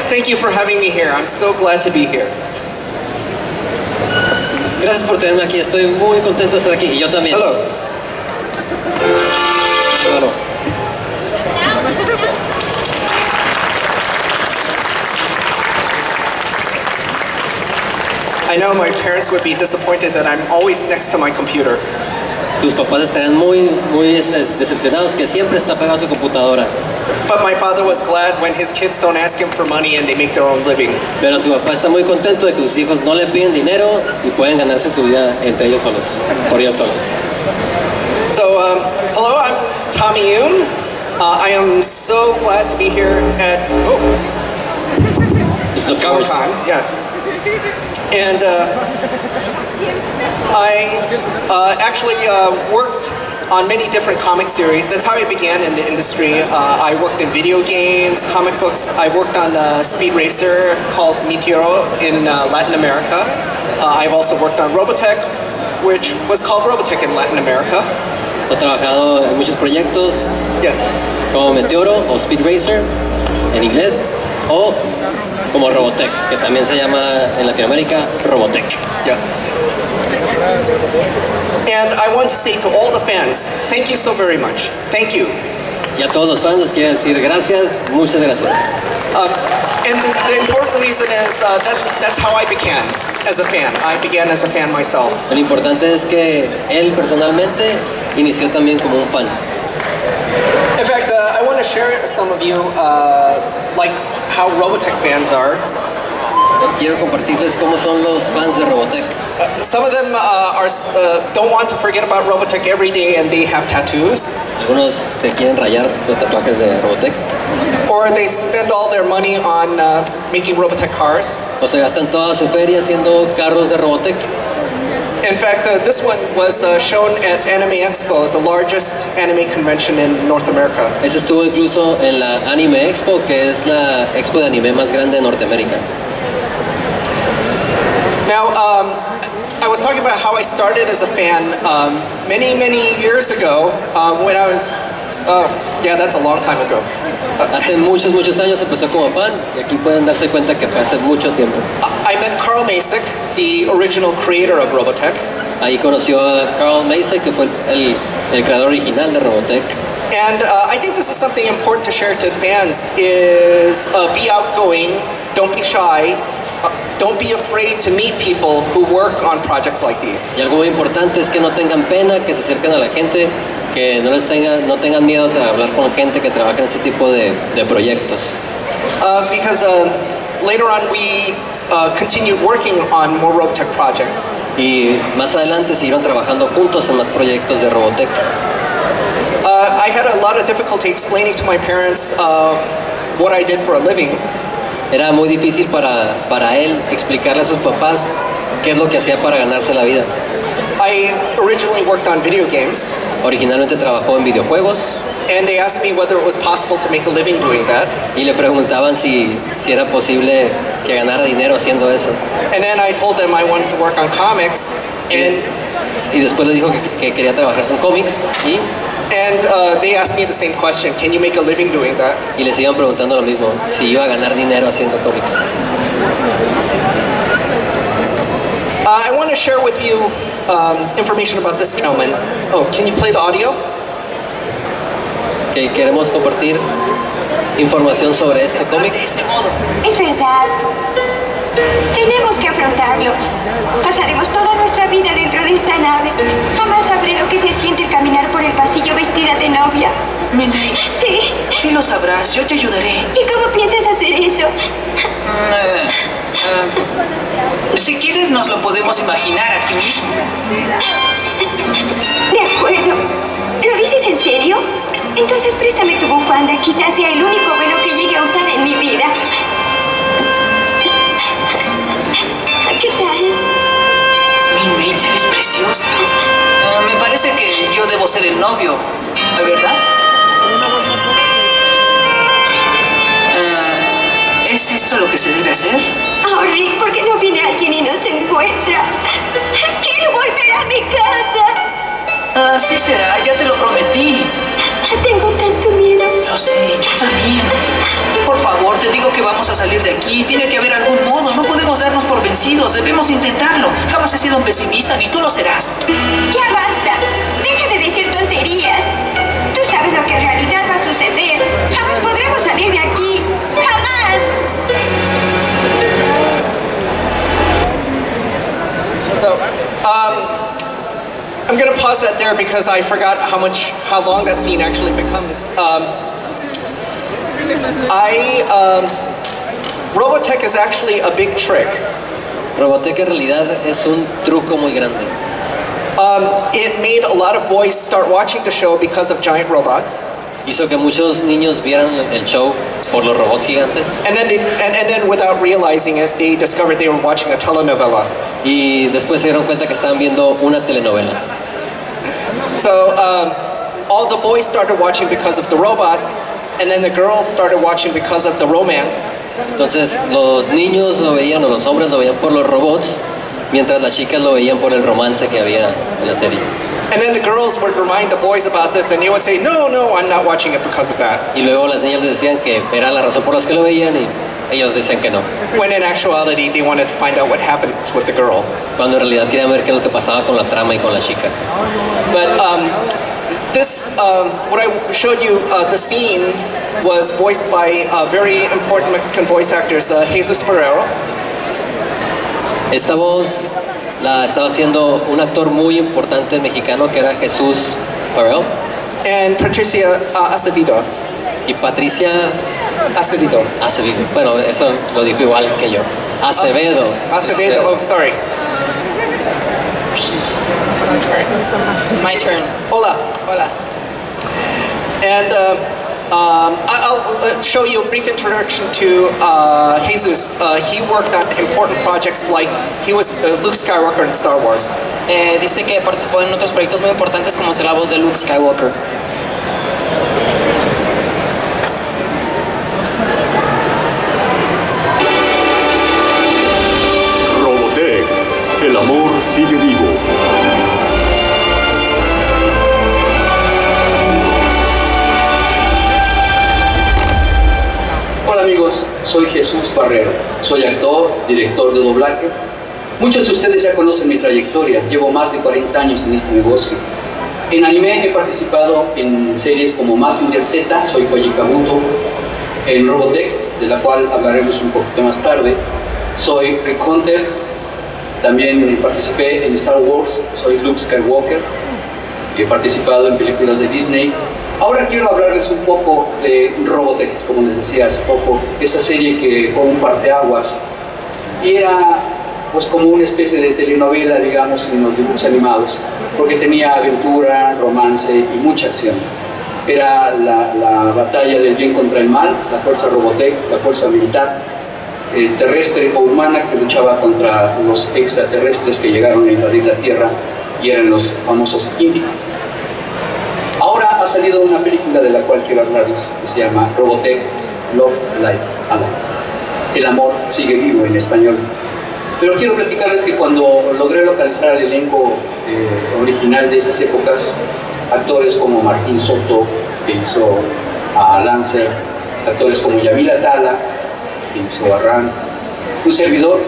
Thank you for having me here. I'm so glad to be here. Gracias por tenerme aquí. Estoy muy contento de estar aquí. Y yo también. Hello. Claro. I know my parents would be disappointed that I'm always next to my computer. Sus papás estarían muy decepcionados que siempre está pegado a su computadora. But my father was glad when his kids don't ask him for money and they make their own living. Pero su papá está muy contento de que sus hijos no le piden dinero y pueden ganarse su vida entre ellos solos, por ellos solos. So, hello, I'm Tommy YUNE. I am so glad to be here at Gamacon. Yes. And I actually worked on many different comic series. That's how I began in the industry. I worked in video games, comic books. I worked on a speed racer called Meteoro in Latin America. I've also worked on Robotech, which was called Robotech in Latin America. He trabajado en muchos proyectos, Yes. como Meteoro o Speed Racer en inglés, o como Robotech, que también se llama en Latinoamérica Robotech. Yes. And I want to say to all the fans, thank you so very much. Thank you. Y a todos los fans les quiero decir gracias, muchas gracias. And the important reason is that's how I began as a fan. I began as a fan myself. Lo importante es que él personalmente inició también como un fan. In fact, I want to share with some of you like how Robotech fans are. Les quiero compartirles cómo son los fans de Robotech. Some of them don't want to forget about Robotech every day and they have tattoos. Algunos se quieren rayar los tatuajes de Robotech. Or they spend all their money on making Robotech cars. O se gastan toda su feria haciendo carros de Robotech. In fact, this one was shown at Anime Expo, the largest anime convention in North America. Ese estuvo incluso en la Anime Expo, que es la expo de anime más grande de Norteamérica. Now, I was talking about how I started as a fan many years ago when I was, yeah, that's a long time ago. Hace muchos años empezó como fan y aquí pueden darse cuenta que fue hace mucho tiempo. I met Carl Macek, the original creator of Robotech. Ahí conoció a Carl Macek, que fue el creador original de Robotech. And I think this is something important to share to fans is be outgoing, don't be shy. Don't be afraid to meet people who work on projects like these. Y algo muy importante es que no tengan pena, que se acerquen a la gente, que no tengan miedo de hablar con gente que trabaja en ese tipo de proyectos. Because later on we continued working on more Robotech projects. Y más adelante siguieron trabajando juntos en más proyectos de Robotech. I had a lot of difficulty explaining to my parents what I did for a living. Era muy difícil para él explicarle a sus papás qué es lo que hacía para ganarse la vida. I originally worked on video games. Originalmente trabajó en videojuegos. And they asked me whether it was possible to make a living doing that. Y le preguntaban si era posible que ganara dinero haciendo eso. And then I told them I wanted to work on comics. Y después le dijo que quería trabajar con cómics And they asked me the same question, can you make a living doing that? Y les iban preguntando lo mismo, si iba a ganar dinero haciendo cómics. I want to share with you information about this gentleman. Oh, can you play the audio? Que queremos compartir información sobre este cómic. Es verdad. Tenemos que afrontarlo. Pasaremos toda nuestra vida dentro de esta nave. Jamás sabré lo que se siente caminar por el pasillo vestida de novia. Mindy. Sí. Sí lo sabrás, yo te ayudaré. ¿Y cómo piensas hacer eso? Si quieres nos lo podemos imaginar aquí mismo. De acuerdo. ¿Lo dices en serio? Entonces préstame tu bufanda. Quizás sea el único velo que llegue a usar en mi vida. ¿Qué tal? Mindy, eres preciosa. Me parece que yo debo ser el novio, ¿verdad? ¿Es esto lo que se debe hacer? Oh, Rick, ¿por qué no viene alguien y nos encuentra? ¡Quiero volver a mi casa! Así será, ya te lo prometí. Tengo tanto miedo. Lo sé, yo también. Por favor, te digo que vamos a salir de aquí. Tiene que haber algún modo. No podemos darnos por vencidos. Debemos intentarlo. Jamás he sido un pesimista, ni tú lo serás. Ya basta. Deja de decir tonterías. Tú sabes lo que en realidad va a suceder. Jamás podremos salir de aquí. ¡Jamás! So, I'm gonna pause that there because I forgot how long that scene actually becomes. Robotech is actually a big trick. Robotech en realidad es un truco muy grande. It made a lot of boys start watching the show because of giant robots. Hizo que muchos niños vieran el show por los robots gigantes. And then without realizing it, they discovered they were watching a telenovela. Y después se dieron cuenta que estaban viendo una telenovela. So all the boys started watching because of the robots, and then the girls started watching because of the romance. Entonces los niños lo veían, o los hombres lo veían por los robots, mientras las chicas lo veían por el romance que había en la serie. And then the girls would remind the boys about this, and they would say, no, I'm not watching it because of that. Y luego las niñas les decían que era la razón por la que lo veían y ellos decían que no. When in actuality, they wanted to find out what happened with the girl. Cuando en realidad querían ver qué es lo que pasaba con la trama y con la chica. But what I showed you, the scene was voiced by very important Mexican voice actors, Jesus Barrero. Esta voz la estaba haciendo un actor muy importante mexicano que era Jesús Farrell. And Patricia Acevedo. Y Patricia Acevedo. Acevedo. Bueno, eso lo dijo igual que yo. Acevedo. Acevedo, oh, sorry. My turn. Hola. Hola. And I'll show you a brief introduction to Jesus. He worked on important projects like he was Luke Skywalker in Star Wars. Dice que participó en otros proyectos muy importantes como ser la voz de Luke Skywalker. Robotech, el amor sigue vivo. Hola amigos, soy Jesús Barrero, soy actor, director de doblaje. Muchos de ustedes ya conocen mi trayectoria, llevo más de 40 años en este negocio. En anime he participado en series como Mazinger Z, soy Koji Kabuto, en Robotech, de la cual hablaremos un poquito más tarde, soy Rick Hunter, también participé en Star Wars, soy Luke Skywalker, he participado en películas de Disney. Ahora quiero hablarles un poco de Robotech, como les decía hace poco, esa serie que fue un parteaguas y era pues como una especie de telenovela, digamos, en los dibujos animados, porque tenía aventura, romance y mucha acción. Era la batalla del bien contra el mal, la fuerza Robotech, la fuerza militar, terrestre o humana que luchaba contra los extraterrestres que llegaron a invadir la Tierra y eran los famosos Índigo. Ahora ha salido una película de la cual quiero hablarles, que se llama Robotech, Love, Life, Alive. El amor sigue vivo en español. Pero quiero platicarles que cuando logré localizar el elenco original de esas épocas, actores como Martín Soto, que hizo a Lancer, actores como Yamila Tala, que hizo a Ran, un servidor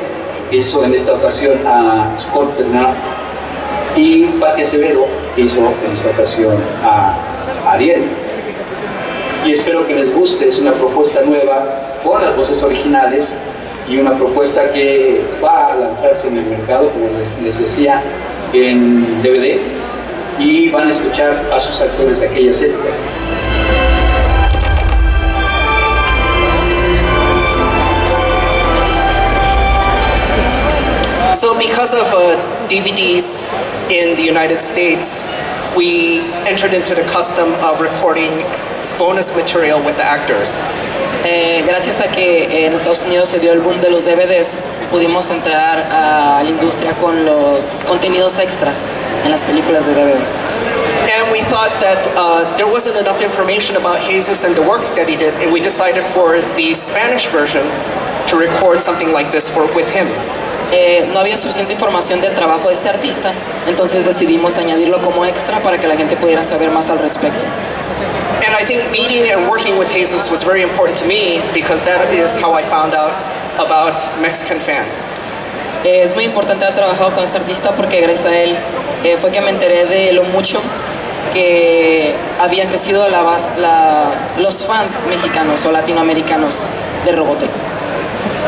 que hizo en esta ocasión a Scott Bernard, y Patti Acevedo, que hizo en esta ocasión a Ariel. Y espero que les guste, es una propuesta nueva con las voces originales y una propuesta que va a lanzarse en el mercado, como les decía, en DVD, y van a escuchar a sus actores de aquellas épocas. So because of DVDs in the United States, we entered into the custom of recording bonus material with the actors. Gracias a que en Estados Unidos se dio el boom de los DVDs, pudimos entrar a la industria con los contenidos extras en las películas de DVD. And we thought that there wasn't enough information about Jesus and the work that he did, and we decided for the Spanish version to record something like this with him. No había suficiente información del trabajo de este artista, entonces decidimos añadirlo como extra para que la gente pudiera saber más al respecto. And I think meeting and working with Jesus was very important to me because that is how I found out about Mexican fans. Es muy importante haber trabajado con este artista porque gracias a él fue que me enteré de lo mucho que había crecido los fans mexicanos o latinoamericanos de Robotech.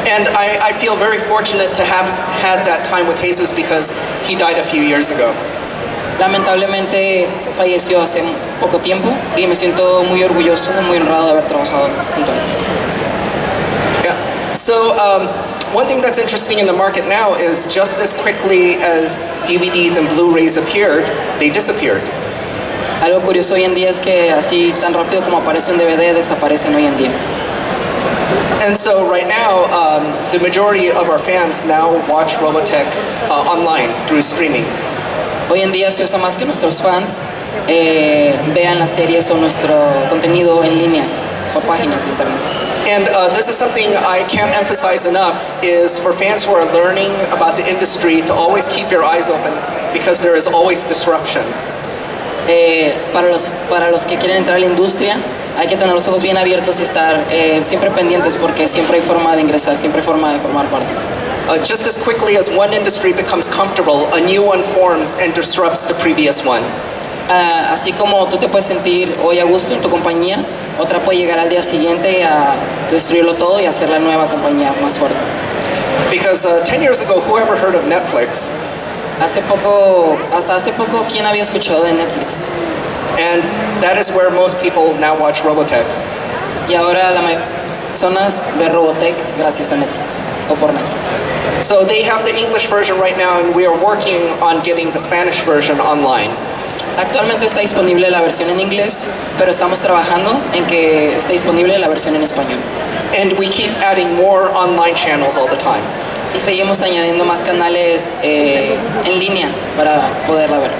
And I feel very fortunate to have had that time with Jesus because he died a few years ago. Lamentablemente falleció hace poco tiempo y me siento muy orgulloso, muy honrado de haber trabajado junto a él. Yeah. So one thing that's interesting in the market now is just as quickly as DVDs and Blu-rays appeared, they disappeared. Algo curioso hoy en día es que así tan rápido como aparece un DVD, desaparecen hoy en día. And so right now, the majority of our fans now watch Robotech online through streaming. Hoy en día se usa más que nuestros fans vean las series o nuestro contenido en línea o páginas de internet. And this is something I can't emphasize enough, is for fans who are learning about the industry to always keep your eyes open because there is always disruption. Para los que quieren entrar a la industria, hay que tener los ojos bien abiertos y estar siempre pendientes porque siempre hay forma de ingresar, siempre hay forma de formar parte. Just as quickly as one industry becomes comfortable, a new one forms and disrupts the previous one. Así como tú te puedes sentir hoy a gusto en tu compañía, otra puede llegar al día siguiente a destruirlo todo y hacer la nueva compañía más fuerte. Because 10 years ago, who ever heard of Netflix? Hasta hace poco, ¿quién había escuchado de Netflix? And that is where most people now watch Robotech. Y ahora la mayoría de personas ve Robotech gracias a Netflix o por Netflix. So they have the English version right now, and we are working on getting the Spanish version online. Actualmente está disponible la versión en inglés, pero estamos trabajando en que esté disponible la versión en español. And we keep adding more online channels all the time. Y seguimos añadiendo más canales en línea para poderla ver.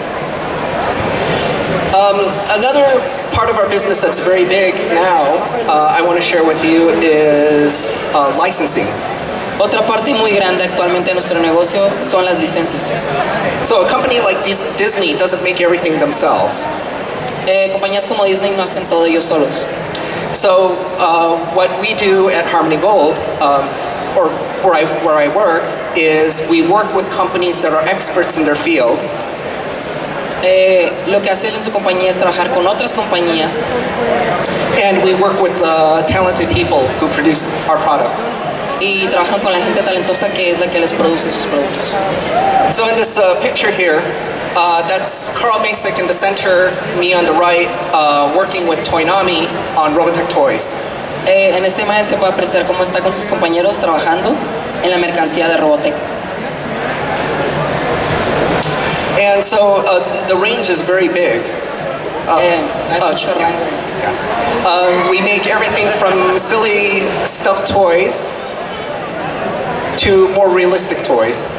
Another part of our business that's very big now, I want to share with you, is licensing. Otra parte muy grande actualmente de nuestro negocio son las licencias. So a company like Disney doesn't make everything themselves. Compañías como Disney no hacen todo ellos solos. So what we do at Harmony Gold, or where I work, is we work with companies that are experts in their field. Lo que hace en su compañía es trabajar con otras compañías. And we work with talented people who produce our products. Y trabajan con la gente talentosa que es la que les produce sus productos. So in this picture here, that's Carl Masick in the center, me on the right, working with Toynami on Robotech toys. En esta imagen se puede apreciar cómo está con sus compañeros trabajando en la mercancía de Robotech. And so the range is very big. Hay mucho rango. We make everything from silly stuffed toys to more realistic toys.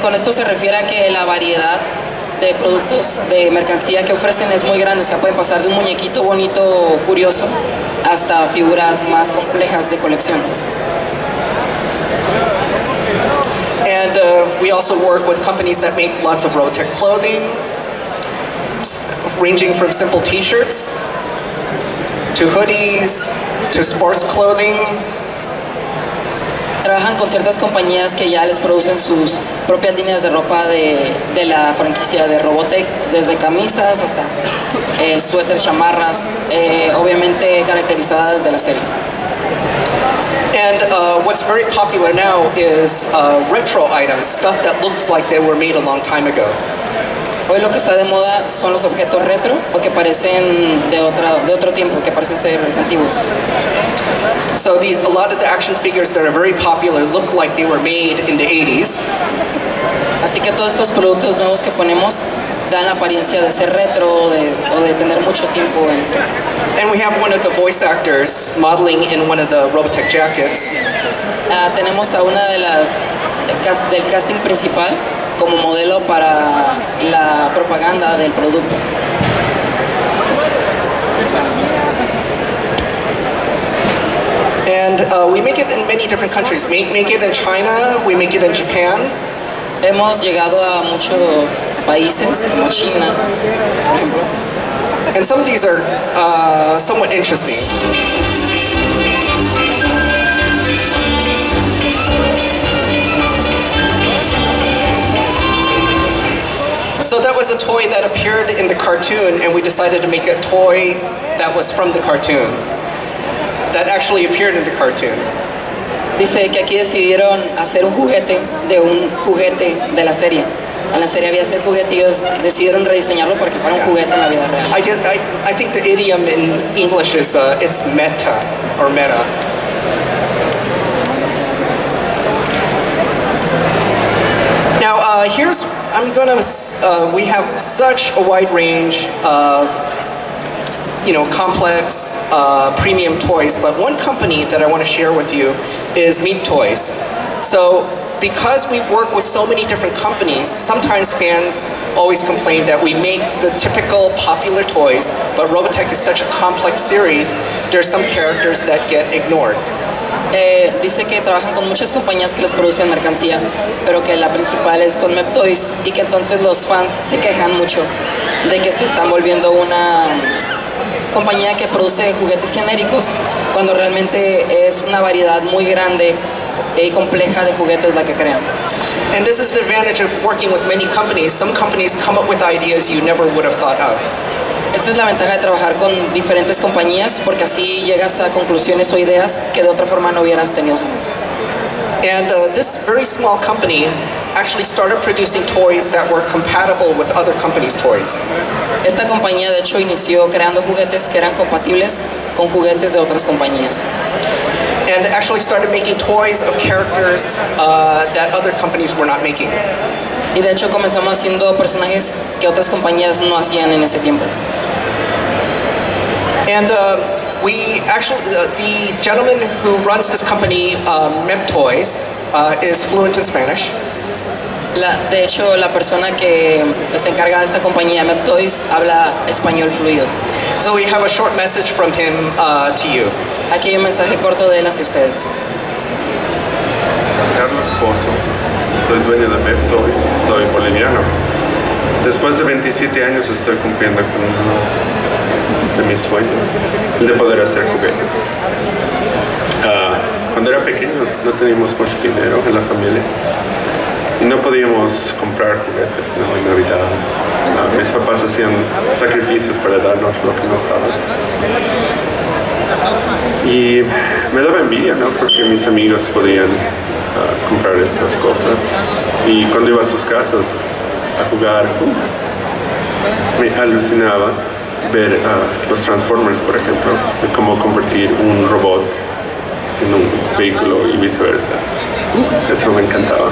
Con esto se refiere a que la variedad de productos de mercancía que ofrecen es muy grande. O sea, pueden pasar de un muñequito bonito, curioso, hasta figuras más complejas de colección. And we also work with companies that make lots of Robotech clothing, ranging from simple t-shirts to hoodies to sports clothing. Trabajan con ciertas compañías que ya les producen sus propias líneas de ropa de la franquicia de Robotech, desde camisas hasta suéteres, chamarras, obviamente caracterizadas de la serie. And what's very popular now is retro items, stuff that looks like they were made a long time ago. Hoy lo que está de moda son los objetos retro o que parecen de otro tiempo, que parecen ser antiguos. So a lot of the action figures that are very popular look like they were made in the 80s. Así que todos estos productos nuevos que ponemos dan la apariencia de ser retro o de tener mucho tiempo en esto. And we have one of the voice actors modeling in one of the Robotech jackets. Tenemos a una de del casting principal como modelo para la propaganda del producto. And we make it in many different countries. Make it in China, we make it in Japan. Hemos llegado a muchos países, como China, por ejemplo. And some of these are somewhat interesting. So that was a toy that appeared in the cartoon, and we decided to make a toy that was from the cartoon, that actually appeared in the cartoon. Dice que aquí decidieron hacer un juguete de la serie. En la serie había este juguete y ellos decidieron rediseñarlo para que fuera un juguete en la vida real. I think the idiom in English is it's meta or meta. Now we have such a wide range of complex premium toys, but one company that I want to share with you is Meep Toys. So because we work with so many different companies, sometimes fans always complain that we make the typical popular toys, but Robotech is such a complex series, there's some characters that get ignored. Dice que trabajan con muchas compañías que les producen mercancía, pero que la principal es con MEP Toys, y que entonces los fans se quejan mucho de que se están volviendo una compañía que produce juguetes genéricos, cuando realmente es una variedad muy grande y compleja de juguetes la que crean. And this is the advantage of working with many companies. Some companies come up with ideas you never would have thought of. Esta es la ventaja de trabajar con diferentes compañías, porque así llegas a conclusiones o ideas que de otra forma no hubieras tenido jamás. And this very small company actually started producing toys that were compatible with other companies' toys. Esta compañía de hecho inició creando juguetes que eran compatibles con juguetes de otras compañías. And actually started making toys of characters that other companies were not making. Y de hecho comenzamos haciendo personajes que otras compañías no hacían en ese tiempo. And the gentleman who runs this company, MEP Toys, is fluent in Spanish. De hecho, la persona que está encargada de esta compañía, MEP Toys, habla español fluido. So we have a short message from him to you. Aquí hay un mensaje corto de él hacia ustedes. Carlos Pozo, soy dueño de MEP Toys, soy boliviano. Después de 27 años estoy cumpliendo con uno de mis sueños, el de poder hacer juguetes. Cuando era pequeño no teníamos mucho dinero en la familia y no podíamos comprar juguetes en Navidad. Mis papás hacían sacrificios para darnos lo que nos daban. Y me daba envidia, ¿no? Porque mis amigos podían comprar estas cosas. Y cuando iba a sus casas a jugar, me alucinaba ver los Transformers, por ejemplo, de cómo convertir un robot en un vehículo y viceversa. Eso me encantaba.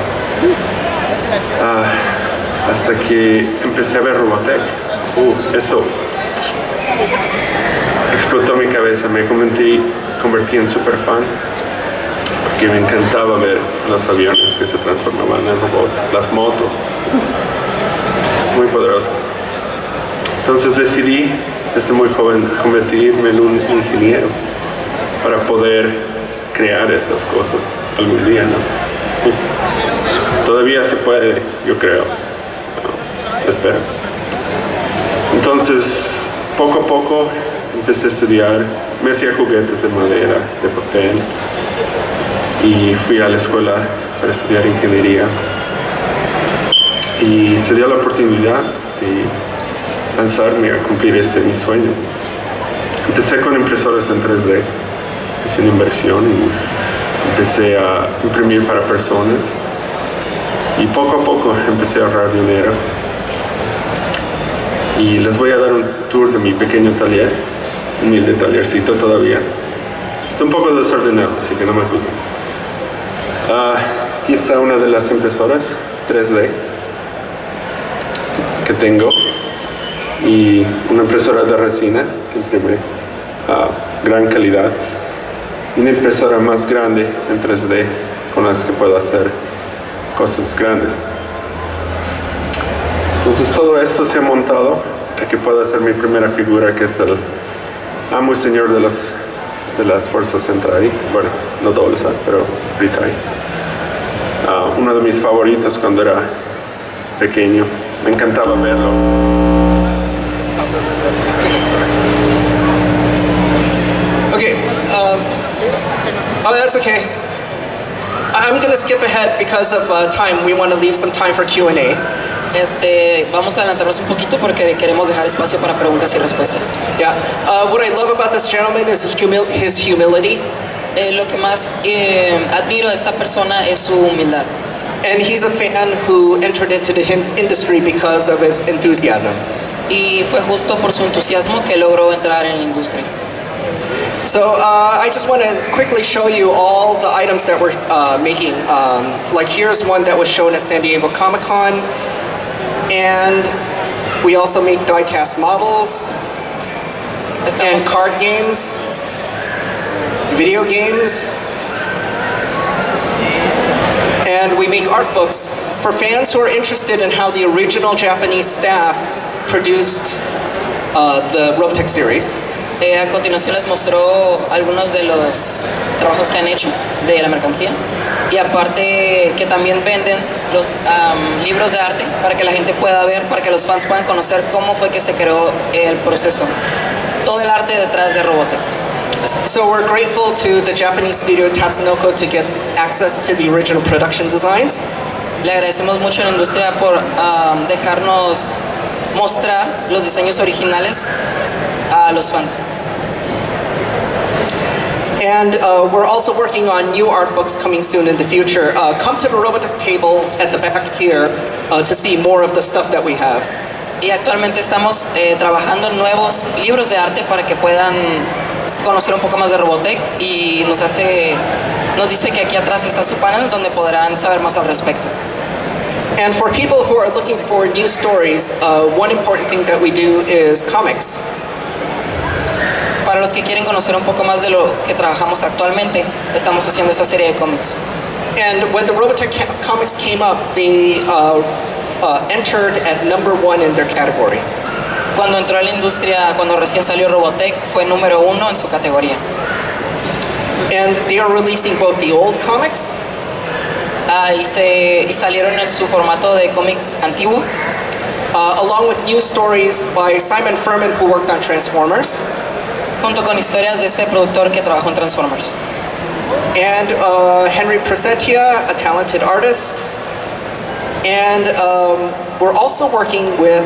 Hasta que empecé a ver Robotech. Eso explotó mi cabeza, me convertí en super fan, porque me encantaba ver los aviones que se transformaban en robots, las motos, muy poderosas. Entonces decidí desde muy joven convertirme en un ingeniero para poder crear estas cosas algún día, ¿no? Todavía se puede, yo creo. Espero. Entonces, poco a poco empecé a estudiar, me hacía juguetes de madera, de papel, y fui a la escuela para estudiar ingeniería. Y se dio la oportunidad de lanzarme a cumplir mi sueño. Empecé con impresoras en 3D, hice una inversión y empecé a imprimir para personas. Y poco a poco empecé a ahorrar dinero. Y les voy a dar un tour de mi pequeño taller, humilde tallercito todavía. Está un poco desordenado, así que no me juzguen. Aquí está una de las impresoras 3D que tengo, y una impresora de resina que imprime a gran calidad, y una impresora más grande en 3D con las que puedo hacer cosas grandes. Entonces todo esto se ha montado para que pueda hacer mi primera figura, que es el amo y señor de las fuerzas Central, bueno, no doble, pero Britai. Uno de mis favoritos cuando era pequeño, me encantaba verlo. okay. I'm going to skip ahead because of time. We want to leave some time for Q&A. Vamos a adelantarnos un poquito porque queremos dejar espacio para preguntas y respuestas. Yeah. What I love about this gentleman is his humility. Lo que más admiro de esta persona es su humildad. And he's a fan who entered into the industry because of his enthusiasm. Y fue justo por su entusiasmo que logró entrar en la industria. So I just want to quickly show you all the items that we're making. Like here's one that was shown at San Diego Gamacon. And we also make die-cast models and card games, video games. And we make art books for fans who are interested in how the original Japanese staff produced the Robotech series. A continuación les mostró algunos de los trabajos que han hecho de la mercancía y aparte que también venden los libros de arte para que la gente pueda ver, para que los fans puedan conocer cómo fue que se creó el proceso, todo el arte detrás de Robotech. So we're grateful to the Japanese studio Tatsunoko to get access to the original production designs. Le agradecemos mucho a la industria por dejarnos mostrar los diseños originales a los fans. And we're also working on new art books coming soon in the future. Come to the Robotech table at the back here to see more of the stuff that we have. Y actualmente estamos trabajando en nuevos libros de arte para que puedan conocer un poco más de Robotech y nos dice que aquí atrás está su panel donde podrán saber más al respecto. And for people who are looking for new stories, one important thing that we do is comics. Para los que quieren conocer un poco más de lo que trabajamos actualmente, estamos haciendo esta serie de cómics. And when the Robotech comics came up, they entered at #1 in their category. Cuando entró a la industria, cuando recién salió Robotech, fue número 1 en su categoría. And they are releasing both the old comics y salieron en su formato de cómic antiguo, along with new stories by Simon Furman, who worked on Transformers. Junto con historias de este productor que trabajó en Transformers. And Henry Presetia, a talented artist. And we're also working with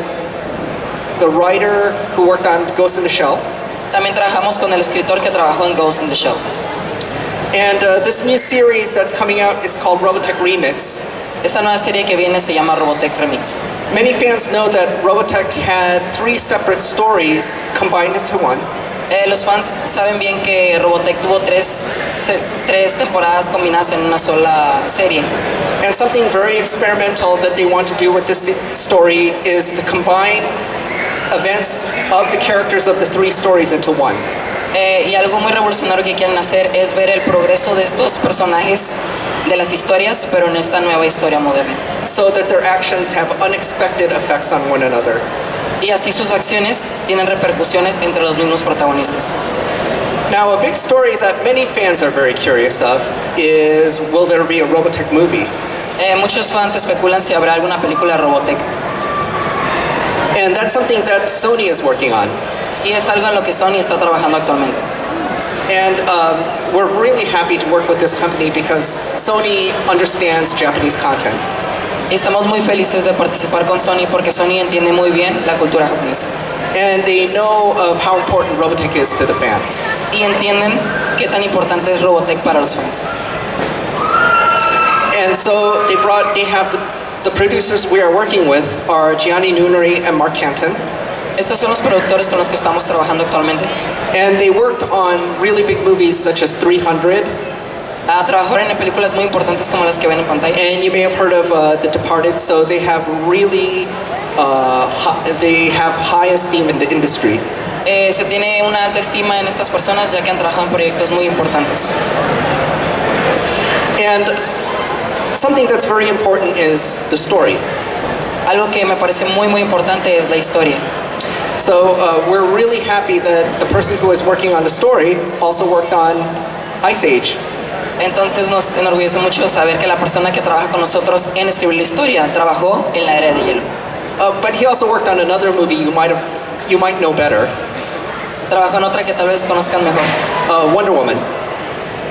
the writer who worked on Ghost in the Shell. También trabajamos con el escritor que trabajó en Ghost in the Shell. And this new series that's coming out, it's called Robotech Remix. Esta nueva serie que viene se llama Robotech Remix. Many fans know that Robotech had 3 separate stories combined into one. Los fans saben bien que Robotech tuvo tres temporadas combinadas en una sola serie. And something very experimental that they want to do with this story is to combine events of the characters of the 3 stories into one. Y algo muy revolucionario que quieren hacer es ver el progreso de estos personajes de las historias, pero en esta nueva historia moderna. So that their actions have unexpected effects on one another. Y así sus acciones tienen repercusiones entre los mismos protagonistas. Now, a big story that many fans are very curious of is, will there be a Robotech movie? Muchos fans especulan si habrá alguna película de Robotech. And that's something that Sony is working on. Y es algo en lo que Sony está trabajando actualmente. And we're really happy to work with this company because Sony understands Japanese content. Y estamos muy felices de participar con Sony porque Sony entiende muy bien la cultura japonesa. And they know of how important Robotech is to the fans. Y entienden qué tan importante es Robotech para los fans. And so they have the producers we are working with are Gianni Nunari and Mark Canton. Estos son los productores con los que estamos trabajando actualmente. And they worked on really big movies such as 300. Trabajaron en películas muy importantes como las que ven en pantalla. And you may have heard of The Departed, so they have really they have high esteem in the industry. Se tiene una alta estima en estas personas ya que han trabajado en proyectos muy importantes. And something that's very important is the story. Algo que me parece muy importante es la historia. So we're really happy that the person who is working on the story also worked on Ice Age. Entonces nos enorgullece mucho saber que la persona que trabaja con nosotros en escribir la historia trabajó en la era de hielo. But he also worked on another movie you might know better. Trabajó en otra que tal vez conozcan mejor. Wonder Woman.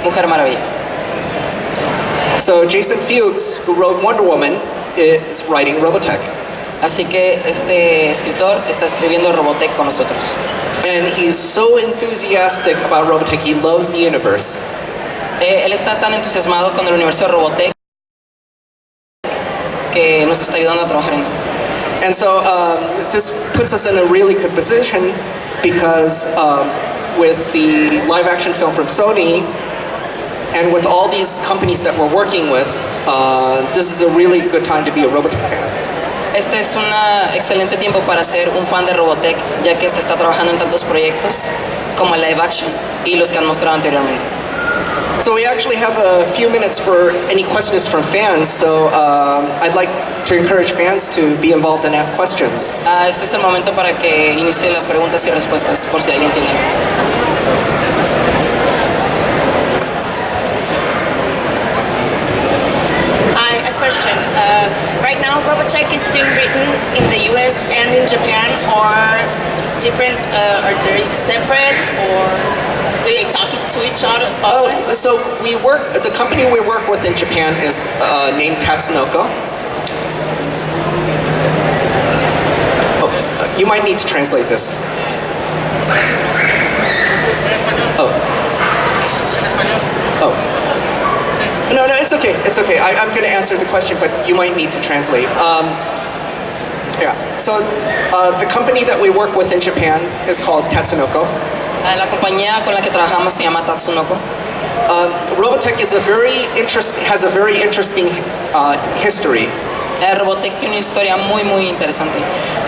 Mujer Maravilla. So Jason Fuchs, who wrote Wonder Woman, is writing Robotech. Así que este escritor está escribiendo Robotech con nosotros. And he's so enthusiastic about Robotech, he loves the universe. Él está tan entusiasmado con el universo de Robotech que nos está ayudando a trabajar en él. And so this puts us in a really good position because with the live action film from Sony and with all these companies that we're working with, this is a really good time to be a Robotech fan. Este es un excelente tiempo para ser un fan de Robotech, ya que se está trabajando en tantos proyectos como el live action y los que han mostrado anteriormente. So we actually have a few minutes for any questions from fans, so I'd like to encourage fans to be involved and ask questions. Este es el momento para que inicie las preguntas y respuestas, por si alguien tiene. Hi, a question. Right now, Robotech is being written in the US and in Japan, or different, are they separate, or do they talk to each other? So the company we work with in Japan is named Tatsunoko. Oh, you might need to translate this. Oh. No, it's okay. It's okay. I'm going to answer the question, but you might need to translate. Yeah. So the company that we work with in Japan is called Tatsunoko. La compañía con la que trabajamos se llama Tatsunoko. Robotech has a very interesting history. Robotech tiene una historia muy interesante.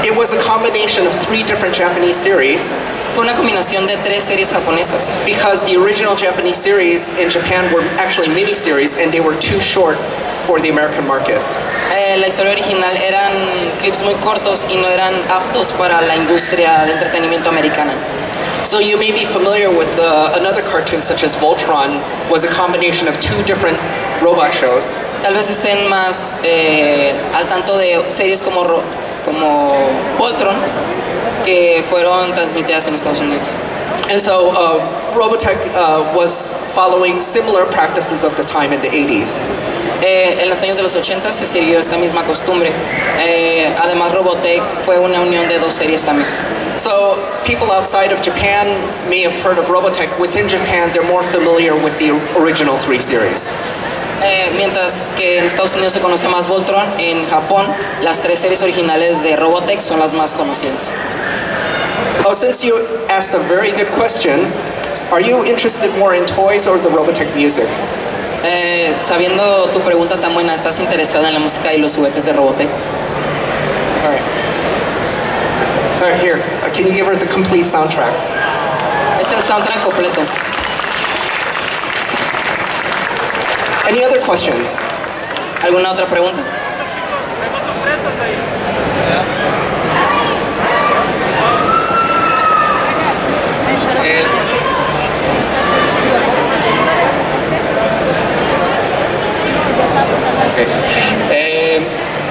It was a combination of 3 different Japanese series. Fue una combinación de 3 series japonesas. Because the original Japanese series in Japan were actually mini-series and they were too short for the American market. La historia original eran clips muy cortos y no eran aptos para la industria de entretenimiento americana. So you may be familiar with another cartoon such as Voltron was a combination of 2 different robot shows. Tal vez estén más al tanto de series como Voltron que fueron transmitidas en Estados Unidos. And so Robotech was following similar practices of the time in the 80s. En los años de los 80 se siguió esta misma costumbre. Además, Robotech fue una unión de 2 series también. So people outside of Japan may have heard of Robotech. Within Japan, they're more familiar with the original 3 series. Mientras que en Estados Unidos se conoce más Voltron, en Japón las 3 series originales de Robotech son las más conocidas. Oh, since you asked a very good question, are you interested more in toys or the Robotech music? Sabiendo tu pregunta tan buena, ¿estás interesada en la música y los juguetes de Robotech? All right, here. Can you give her the complete soundtrack? Es el soundtrack completo. Any other questions? ¿Alguna otra pregunta? Tengo sorpresas ahí.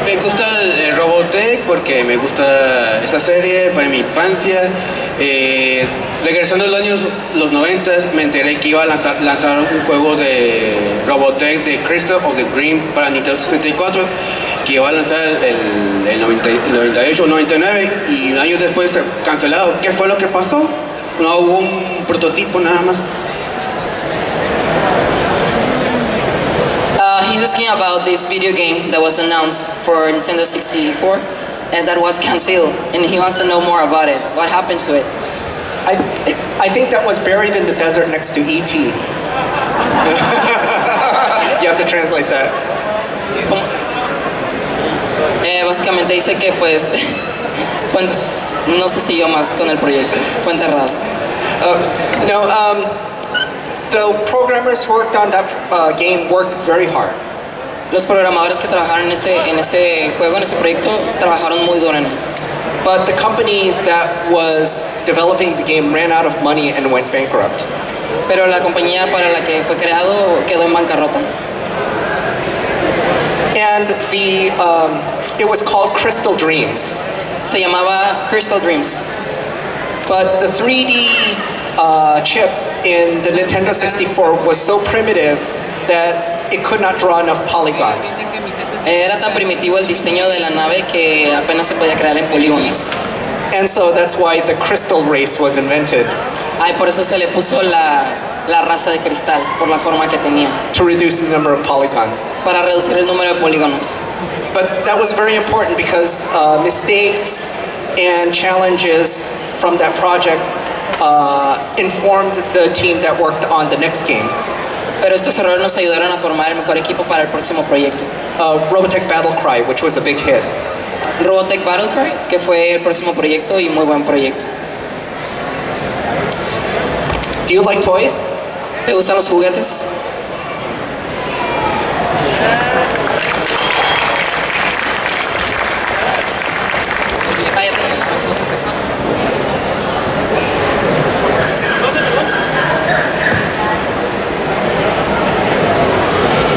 Me gusta el Robotech porque me gusta esa serie, fue en mi infancia. Regresando a los años los 90 me enteré que iba a lanzar un juego de Robotech de Crystal of the Green para Nintendo 64 que iba a lanzar el 98 o 99 y un año después cancelado. ¿Qué fue lo que pasó? No hubo un prototipo nada más. He's asking about this video game that was announced for Nintendo 64 and that was canceled, and he wants to know more about it. What happened to it? I think that was buried in the desert next to E.T. You have to translate that. Básicamente dice que pues no se siguió más con el proyecto, fue enterrado. The programmers who worked on that game worked very hard. Los programadores que trabajaron en ese juego, en ese proyecto, trabajaron muy duro en él. But the company that was developing the game ran out of money and went bankrupt. Pero la compañía para la que fue creado quedó en bancarrota. And it was called Crystal Dreams. Se llamaba Crystal Dreams. But the 3D chip in the Nintendo 64 was so primitive that it could not draw enough polygons. Era tan primitivo el diseño de la nave que apenas se podía crear en polígonos. And so that's why the crystal race was invented, Ay, por eso se le puso la raza de cristal, por la forma que tenía, to reduce the number of polygons. para reducir el número de polígonos. But that was very important because mistakes and challenges from that project informed the team that worked on the next game. Pero estos errores nos ayudaron a formar el mejor equipo para el próximo proyecto. Robotech Battle Cry, which was a big hit. Robotech Battle Cry, que fue el próximo proyecto y muy buen proyecto. Do you like toys? ¿Te gustan los juguetes?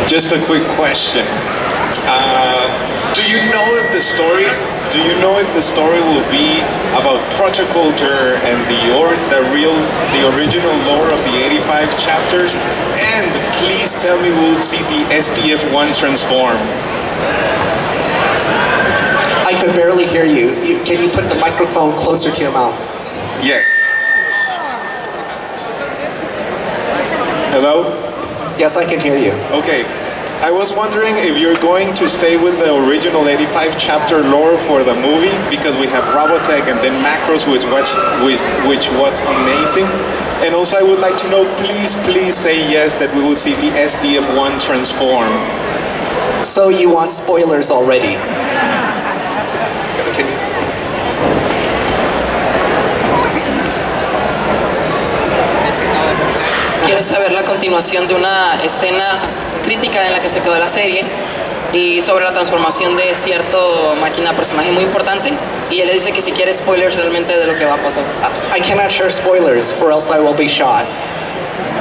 Just a quick question. Do you know if the story will be about protoculture and the original lore of the 85 chapters? And please tell me we'll see the SDF-1 transform. I could barely hear you. Can you put the microphone closer to your mouth? Yes. Hello? Yes, I can hear you. Okay. I was wondering if you're going to stay with the original 85 chapter lore for the movie, because we have Robotech and then Macros, which was amazing. And also I would like to know, please say yes, that we will see the SDF-1 transform. So you want spoilers already? ¿Quieres saber la continuación de una escena crítica en la que se quedó la serie y sobre la transformación de cierto máquina personaje muy importante? Y él le dice que si quiere spoilers realmente de lo que va a pasar. I cannot share spoilers or else I will be shot.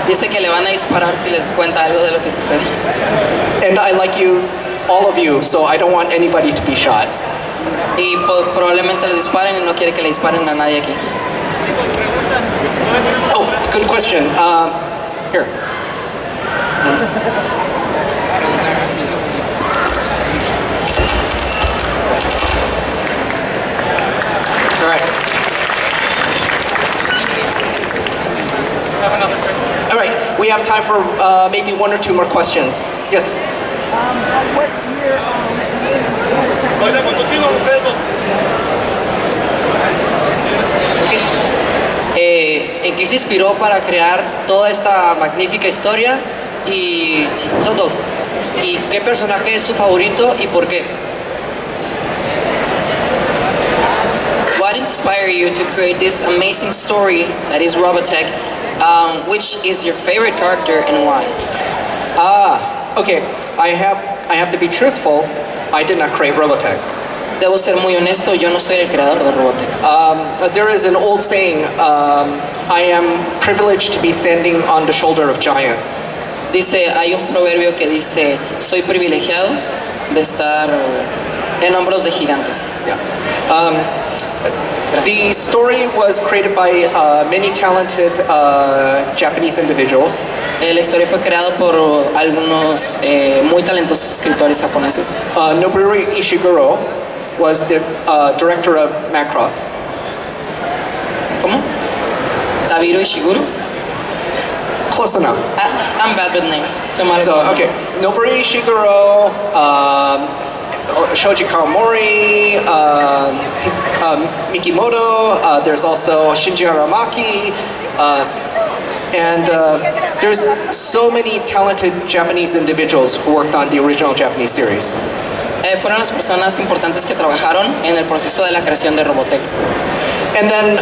Dice que le van a disparar si les cuenta algo de lo que sucede. And I like you, all of you, so I don't want anybody to be shot. Y probablemente les disparen y no quiere que le disparen a nadie aquí. Oh, good question. Here. All right. All right, we have time for maybe one or two more questions. Yes? What year? ¿En qué se inspiró para crear toda esta magnífica historia? Y son dos. ¿Y qué personaje es su favorito y por qué? What inspired you to create this amazing story that is Robotech? Which is your favorite character and why? Okay. I have to be truthful. I did not create Robotech. Debo ser muy honesto, yo no soy el creador de Robotech. There is an old saying, I am privileged to be standing on the shoulder of giants. Dice, hay un proverbio que dice, soy privilegiado de estar en hombros de gigantes. Yeah. The story was created by many talented Japanese individuals. La historia fue creada por algunos muy talentosos escritores japoneses. Noboru Ishiguro was the director of Macross. ¿Cómo? ¿Tabiro Ishiguro? Close enough. I'm bad with names. So, okay. Noboru Ishiguro, Shoji Kawamori, Mikimoto, there's also Shinji Aramaki, and there's so many talented Japanese individuals who worked on the original Japanese series. Fueron las personas importantes que trabajaron en el proceso de la creación de Robotech. And then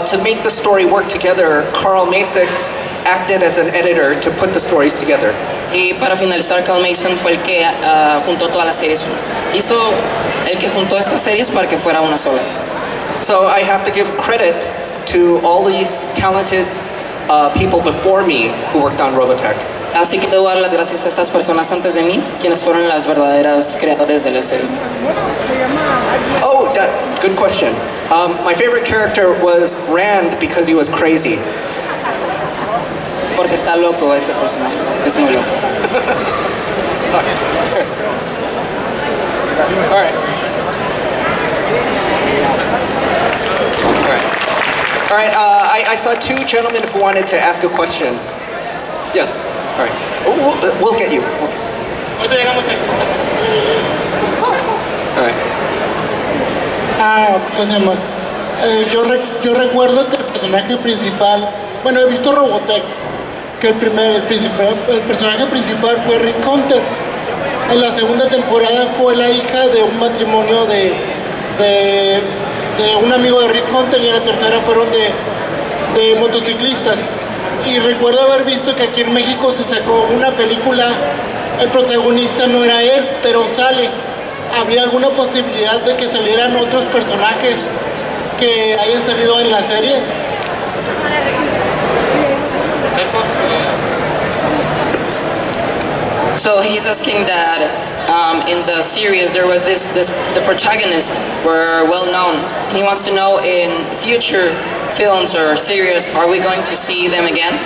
to make the story work together, Carl Masick acted as an editor to put the stories together. Y para finalizar, Carl Mason fue el que juntó todas las series. Hizo el que juntó estas series para que fuera una sola. So I have to give credit to all these talented people before me who worked on Robotech. Así que debo dar las gracias a estas personas antes de mí, quienes fueron las verdaderas creadores de la serie. Oh, good question. My favorite character was Rand because he was crazy. Porque está loco ese personaje, es muy loco. All right. All right, I saw two gentlemen who wanted to ask a question. Yes. All right. We'll get you. All right. Yo recuerdo que el personaje principal, bueno, he visto Robotech, que el personaje principal fue Rick Hunter. En la segunda temporada fue la hija de un matrimonio de un amigo de Rick Hunter, y en la tercera fueron de motociclistas. Y recuerdo haber visto que aquí en México se sacó una película, el protagonista no era él, pero sale. ¿Habría alguna posibilidad de que salieran otros personajes que hayan salido en la serie? So he's asking that in the series there was the protagonists were well known. He wants to know in future films or series, are we going to see them again?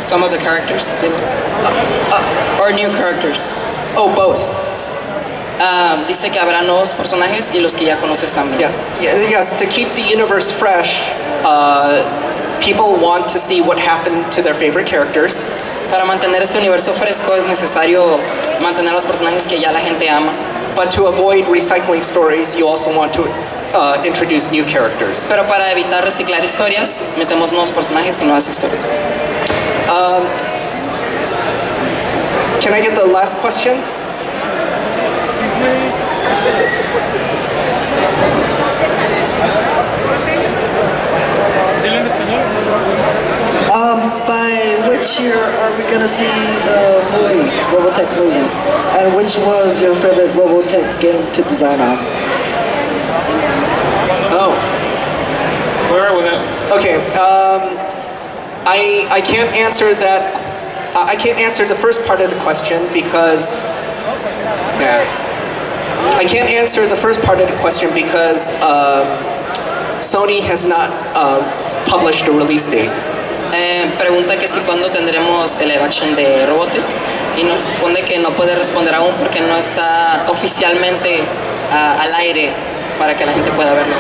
Some of the characters? Or new characters? Oh, both. Dice que habrá nuevos personajes y los que ya conoces también. Yes, to keep the universe fresh, people want to see what happened to their favorite characters. Para mantener este universo fresco es necesario mantener los personajes que ya la gente ama. But to avoid recycling stories, you also want to introduce new characters. Pero para evitar reciclar historias, metemos nuevos personajes y nuevas historias. Can I get the last question? By which year are we going to see the movie, Robotech movie? And which was your favorite Robotech game to design on? Oh. Where are we at? Okay, I can't answer that. I can't answer the first part of the question because... I can't answer the first part of the question because Sony has not published a release date. Pregunta que si cuándo tendremos el live action de Robotech y nos pone que no puede responder aún porque no está oficialmente al aire para que la gente pueda verlo.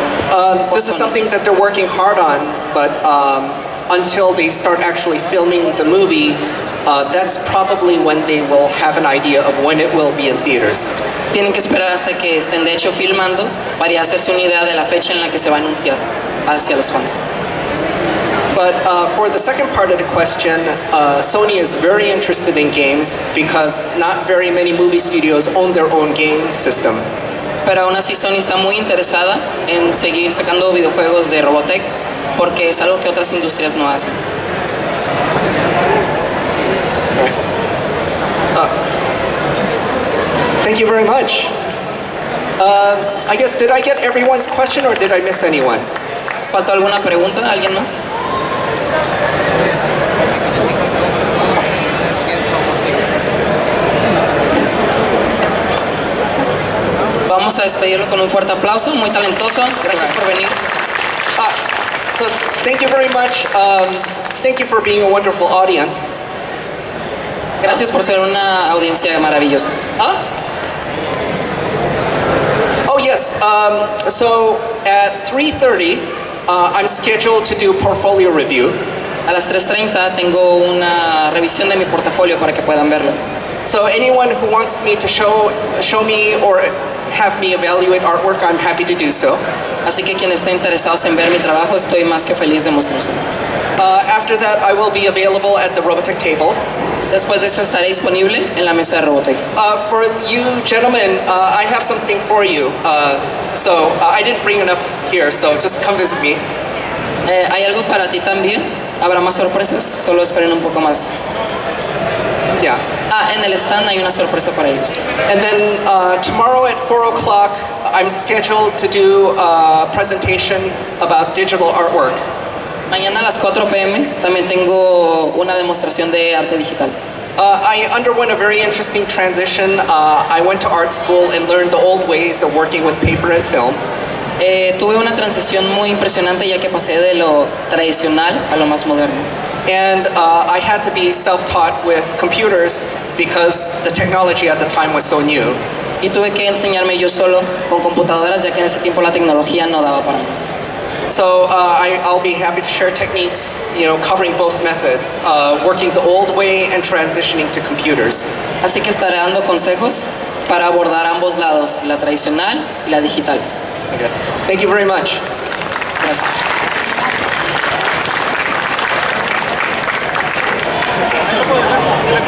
This is something that they're working hard on, but until they start actually filming the movie, that's probably when they will have an idea of when it will be in theaters. Tienen que esperar hasta que estén de hecho filmando para hacerse una idea de la fecha en la que se va a anunciar hacia los fans. But for the second part of the question, Sony is very interested in games because not very many movie studios own their own game system. Pero aún así Sony está muy interesada en seguir sacando videojuegos de Robotech porque es algo que otras industrias no hacen. Thank you very much. I guess, did I get everyone's question or did I miss anyone? ¿Faltó alguna pregunta? ¿Alguien más? Vamos a despedirlo con un fuerte aplauso, muy talentoso. Gracias por venir. So thank you very much. Thank you for being a wonderful audience. Gracias por ser una audiencia maravillosa. Oh yes. So at 3:30, I'm scheduled to do portfolio review. A las 3:30 tengo una revisión de mi portafolio para que puedan verlo. So anyone who wants me to show me or have me evaluate artwork, I'm happy to do so. Así que quienes estén interesados en ver mi trabajo, estoy más que feliz de mostrárselo. After that, I will be available at the Robotech table. Después de eso estaré disponible en la mesa de Robotech. For you gentlemen, I have something for you. So I didn't bring enough here, so just come visit me. Hay algo para ti también. Habrá más sorpresas, solo esperen un poco más. Yeah. En el stand hay una sorpresa para ellos. And then tomorrow at 4 o'clock, I'm scheduled to do a presentation about digital artwork. Mañana a las 4 p.m. también tengo una demostración de arte digital. I underwent a very interesting transition. I went to art school and learned the old ways of working with paper and film. Tuve una transición muy impresionante ya que pasé de lo tradicional a lo más moderno. And I had to be self-taught with computers because the technology at the time was so new. Y tuve que enseñarme yo solo con computadoras, ya que en ese tiempo la tecnología no daba para más. So I'll be happy to share techniques, covering both methods, working the old way and transitioning to computers. Así que estaré dando consejos para abordar ambos lados, la tradicional y la digital. Okay. Thank you very much. Gracias.